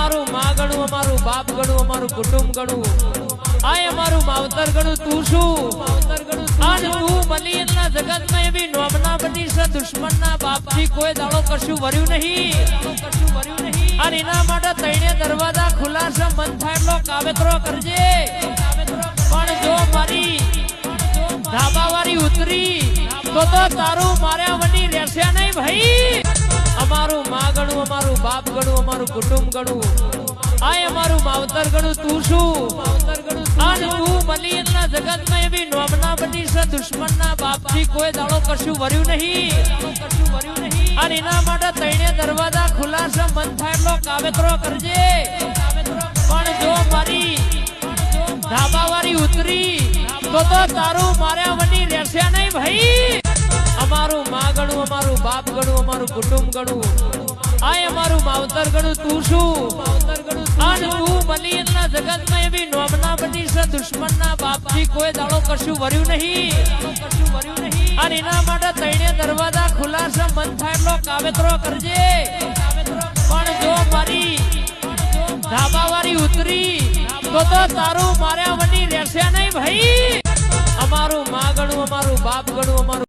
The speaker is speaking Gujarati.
અમારું માં ગણું, અમારું બાપ ગણું, અમારું કુટુંબ ગણું, આ અમારું માવતર ગણું. તું શું આજ તું મલિયનના જગતમાં એવી નોમના બની છે, દુશ્મનના બાપથી કોઈ દાડો કશું વર્યું નહીં. અને એના માટે તૈણે દરવાજા ખુલ્લા છે, મન થાય એટલો કાવેતરો કરજે. પણ જો મારી ધાબાવાળી ઉતરી તો તારું માર્યા વની રહેશે નહીં ભાઈ. અમારું માં ગણું, અમારું બાપ ગણું, અમારું કુટુંબ ગણું, આ અમારું માવતર ગણું. તું શું આજ તું મલિયનના જગતમાં એવી નોમના બની છે, દુશ્મનના બાપથી કોઈ દાડો કશું વર્યું નહીં. અને એના માટે તૈણે દરવાજા ખુલ્લા છે, મન થાય એટલો કાવેતરો કરજે. પણ જો મારી ધાબાવાળી ઉતરી તો તારું માર્યા વની રહેશે નહીં ભાઈ. અમારું માં ગણું, અમારું બાપ ગણું, અમારું કુટુંબ ગણું, આ અમારું માવતર ગણું. તું શું આજ તું મલિયનના જગતમાં એવી નોમના બની છે, દુશ્મનના બાપથી કોઈ દાડો કશું વર્યું નહીં. અને એના માટે તૈણે દરવાજા ખુલ્લા છે, મન થાય એટલો કાવેતરો કરજે. પણ જો મારી ધાબાવાળી ઉતરી તો તારું માર્યા વની રહેશે નહીં ભાઈ. અમારું માં ગણું, અમારું બાપ ગણું, અમારું